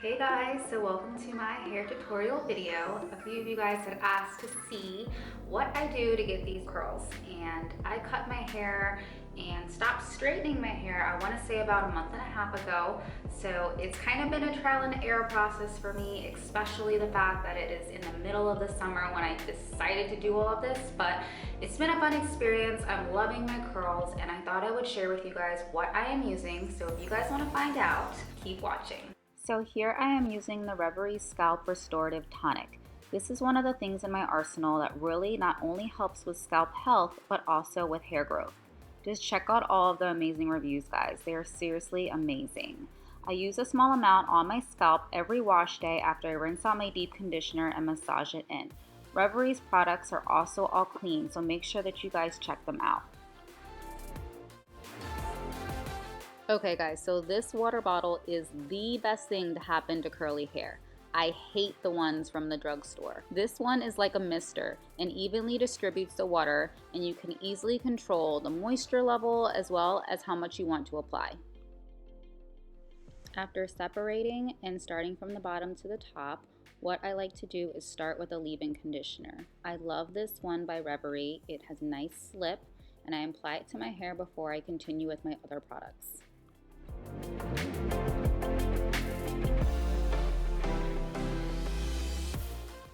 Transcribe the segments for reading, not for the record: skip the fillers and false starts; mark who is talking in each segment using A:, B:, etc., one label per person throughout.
A: Hey guys, so welcome to my hair tutorial video. A few of you guys had asked to see what I do to get these curls, and I cut my hair and stopped straightening my hair, I want to say about a month and a half ago. So it's kind of been a trial and error process for me, especially the fact that it is in the middle of the summer when I decided to do all of this, but it's been a fun experience. I'm loving my curls, and I thought I would share with you guys what I am using. So if you guys want to find out, keep watching. So here I am using the Reverie Scalp Restorative Tonic. This is one of the things in my arsenal that really not only helps with scalp health, but also with hair growth. Just check out all of the amazing reviews, guys. They are seriously amazing. I use a small amount on my scalp every wash day after I rinse out my deep conditioner and massage it in. Reverie's products are also all clean, so make sure that you guys check them out. Okay guys, so this water bottle is the best thing to happen to curly hair. I hate the ones from the drugstore. This one is like a mister and evenly distributes the water, and you can easily control the moisture level as well as how much you want to apply. After separating and starting from the bottom to the top, what I like to do is start with a leave-in conditioner. I love this one by Reverie. It has nice slip, and I apply it to my hair before I continue with my other products.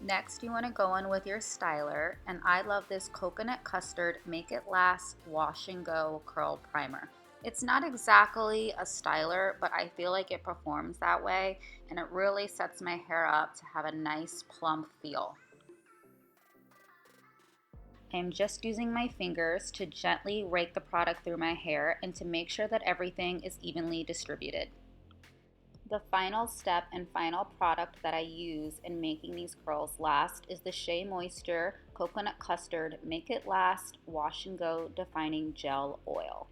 A: Next, you want to go in with your styler, and I love this Coconut Custard Make It Last Wash and Go Curl Primer. It's not exactly a styler, but I feel like it performs that way, and it really sets my hair up to have a nice plump feel. I'm just using my fingers to gently rake the product through my hair and to make sure that everything is evenly distributed. The final step and final product that I use in making these curls last is the Shea Moisture Coconut Custard Make It Last Wash and Go Defining Gel Oil.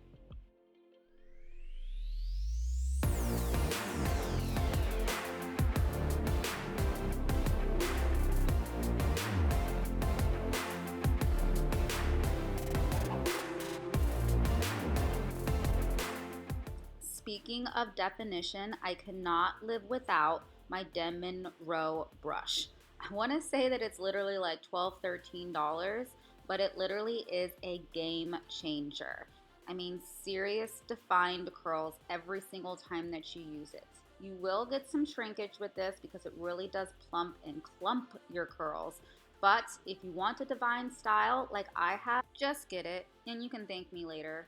A: Speaking of definition, I cannot live without my Denman Row brush. I want to say that it's literally like $12, $13, but it literally is a game changer. I mean, serious defined curls every single time that you use it. You will get some shrinkage with this because it really does plump and clump your curls. But if you want a divine style like I have, just get it and you can thank me later.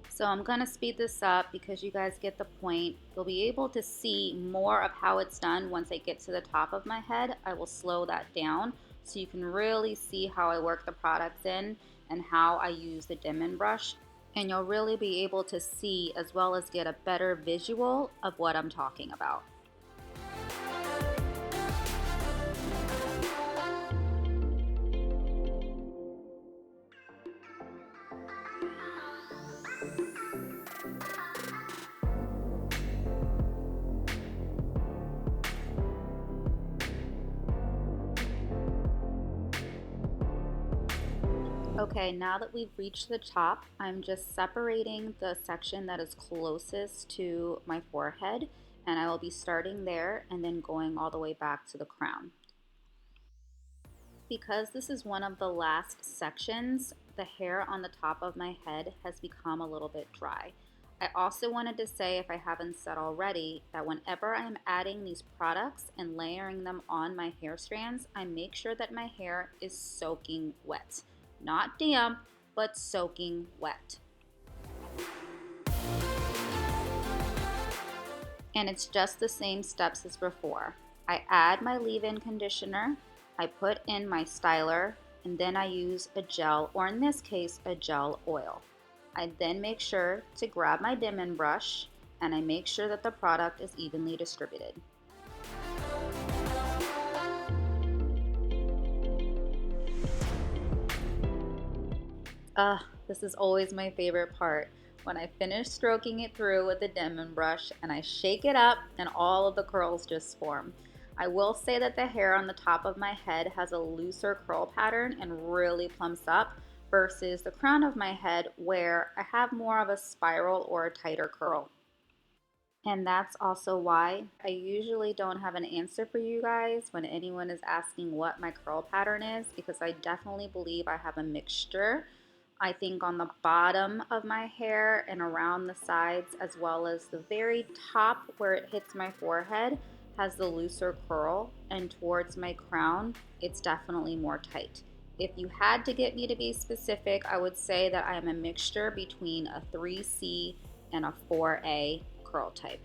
A: So I'm going to speed this up because you guys get the point. You'll be able to see more of how it's done once I get to the top of my head. I will slow that down so you can really see how I work the products in and how I use the Denman brush. And you'll really be able to see as well as get a better visual of what I'm talking about. Okay, now that we've reached the top, I'm just separating the section that is closest to my forehead, and I will be starting there and then going all the way back to the crown. Because this is one of the last sections, the hair on the top of my head has become a little bit dry. I also wanted to say, if I haven't said already, that whenever I'm adding these products and layering them on my hair strands, I make sure that my hair is soaking wet. Not damp, but soaking wet. And it's just the same steps as before. I add my leave-in conditioner, I put in my styler, and then I use a gel, or in this case, a gel oil. I then make sure to grab my Denman brush, and I make sure that the product is evenly distributed. This is always my favorite part. When I finish stroking it through with the Denman brush and I shake it up and all of the curls just form. I will say that the hair on the top of my head has a looser curl pattern and really plumps up versus the crown of my head where I have more of a spiral or a tighter curl. And that's also why I usually don't have an answer for you guys when anyone is asking what my curl pattern is, because I definitely believe I have a mixture. I think on the bottom of my hair and around the sides, as well as the very top where it hits my forehead, has the looser curl, and towards my crown, it's definitely more tight. If you had to get me to be specific, I would say that I am a mixture between a 3C and a 4A curl type.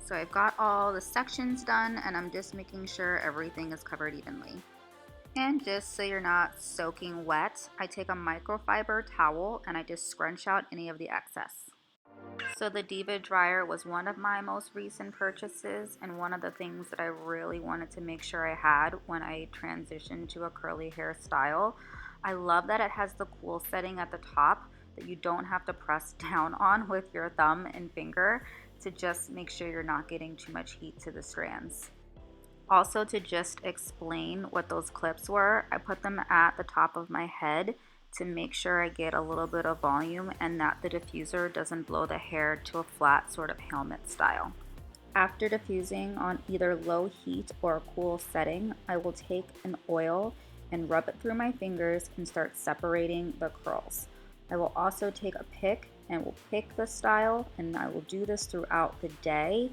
A: So I've got all the sections done and I'm just making sure everything is covered evenly. And just so you're not soaking wet, I take a microfiber towel and I just scrunch out any of the excess. So the Diva dryer was one of my most recent purchases and one of the things that I really wanted to make sure I had when I transitioned to a curly hairstyle. I love that it has the cool setting at the top that you don't have to press down on with your thumb and finger to just make sure you're not getting too much heat to the strands. Also, to just explain what those clips were, I put them at the top of my head to make sure I get a little bit of volume and that the diffuser doesn't blow the hair to a flat sort of helmet style. After diffusing on either low heat or a cool setting, I will take an oil and rub it through my fingers and start separating the curls. I will also take a pick and will pick the style, and I will do this throughout the day.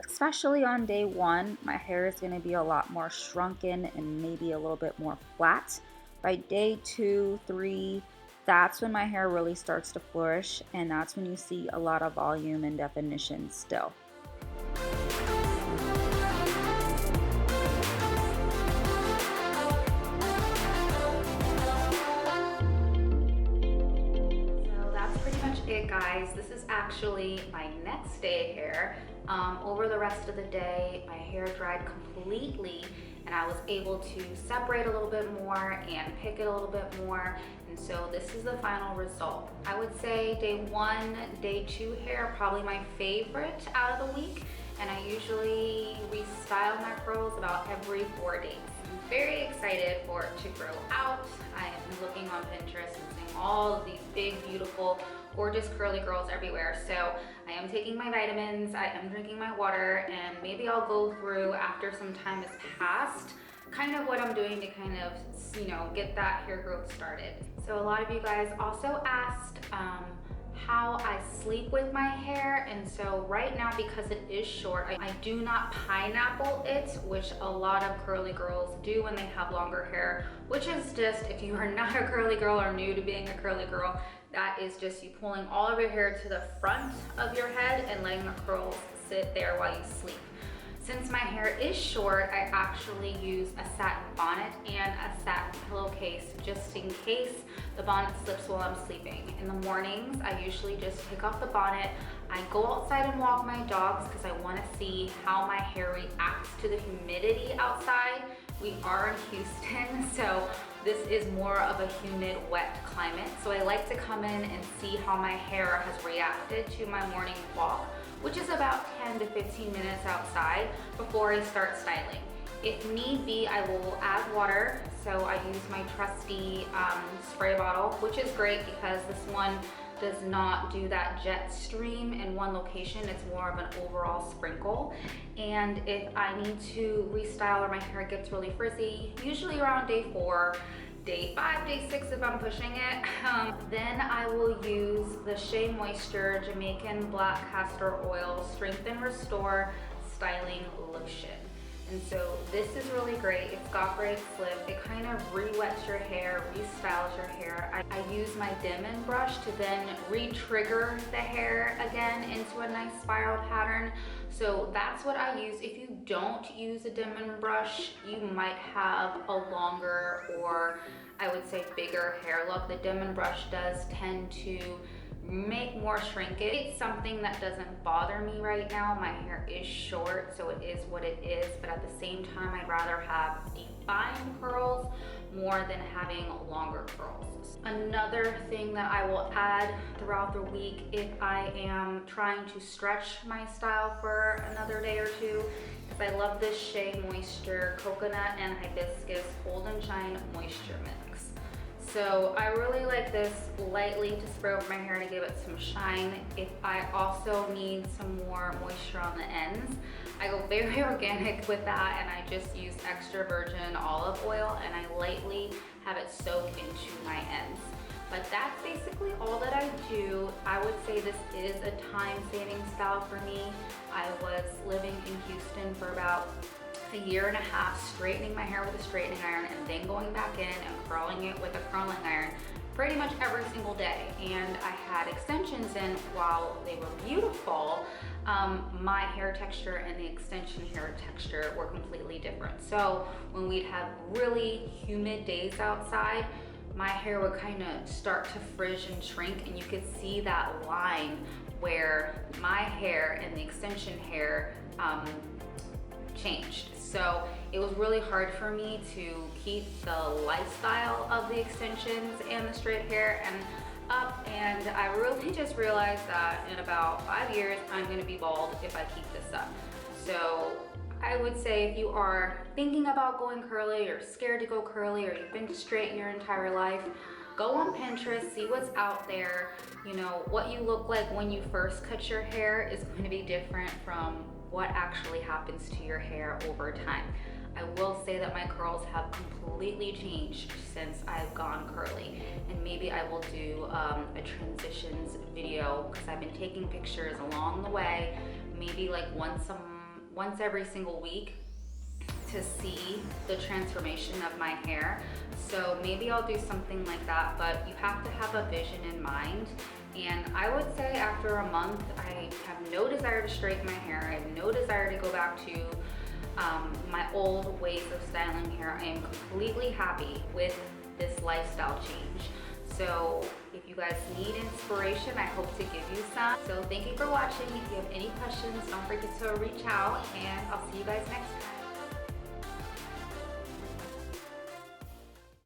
A: Especially on day one, my hair is going to be a lot more shrunken and maybe a little bit more flat. By day 2, 3, that's when my hair really starts to flourish, and that's when you see a lot of volume and definition still. It, guys, this is actually my next day hair. Over the rest of the day, my hair dried completely and I was able to separate a little bit more and pick it a little bit more. And so this is the final result. I would say day 1, day 2 hair, probably my favorite out of the week. And I usually restyle my curls about every 4 days. I'm very excited for it to grow out. I am looking on Pinterest and seeing all of these big, beautiful, gorgeous curly girls everywhere. So I am taking my vitamins, I am drinking my water, and maybe I'll go through after some time has passed kind of what I'm doing to kind of, get that hair growth started. So a lot of you guys also asked how I sleep with my hair, and so right now, because it is short, I do not pineapple it, which a lot of curly girls do when they have longer hair, which is just, if you are not a curly girl or new to being a curly girl, that is just you pulling all of your hair to the front of your head and letting the curls sit there while you sleep. Since my hair is short, I actually use a satin bonnet and a satin pillowcase just in case the bonnet slips while I'm sleeping. In the mornings, I usually just take off the bonnet. I go outside and walk my dogs because I want to see how my hair reacts to the humidity outside. We are in Houston, so this is more of a humid, wet climate. So I like to come in and see how my hair has reacted to my morning walk, which is about 10 to 15 minutes outside before I start styling. If need be, I will add water. So I use my trusty spray bottle, which is great because this one does not do that jet stream in one location. It's more of an overall sprinkle. And if I need to restyle or my hair gets really frizzy, usually around day 4, day 5, day 6 if I'm pushing it, then I will use the Shea Moisture Jamaican Black Castor Oil Strengthen Restore Styling Lotion. And so this is really great. It's got great slip. It kind of re-wets your hair, restyles your hair. I use my Denman brush to then re-trigger the hair again into a nice spiral pattern. So that's what I use. If you don't use a Denman brush, you might have a longer, or I would say bigger hair look. The Denman brush does tend to make more shrinkage. It's something that doesn't bother me right now. My hair is short, so it is what it is, but at the same time, I'd rather have defined curls more than having longer curls. Another thing that I will add throughout the week if I am trying to stretch my style for another day or two is I love this Shea Moisture Coconut and Hibiscus Hold and Shine Moisture Mix. So I really like this lightly to spray over my hair to give it some shine. If I also need some more moisture on the ends, I go very organic with that, and I just use extra virgin olive oil and I lightly have it soak into my ends. But that's basically all that I do. I would say this is a time-saving style for me. I was living in Houston for about a year and a half, straightening my hair with a straightening iron and then going back in and curling it with a curling iron pretty much every single day. And I had extensions in. While they were beautiful, my hair texture and the extension hair texture were completely different. So when we'd have really humid days outside, my hair would kind of start to frizz and shrink, and you could see that line where my hair and the extension hair changed. So it was really hard for me to keep the lifestyle of the extensions and the straight hair and up, and I really just realized that in about 5 years I'm going to be bald if I keep this up. So I would say if you are thinking about going curly or scared to go curly, or you've been straight your entire life, go on Pinterest, see what's out there. You know, what you look like when you first cut your hair is going to be different from what actually happens to your hair over time. I will say that my curls have completely changed since I've gone curly, and maybe I will do a transitions video because I've been taking pictures along the way, maybe like once every single week, to see the transformation of my hair. So maybe I'll do something like that, but you have to have a vision in mind. And I would say after a month, I have no desire to straighten my hair. I have no desire to go back to my old ways of styling hair. I am completely happy with this lifestyle change. So if you guys need inspiration, I hope to give you some. So thank you for watching. If you have any questions, don't forget to reach out, and I'll see you guys next time.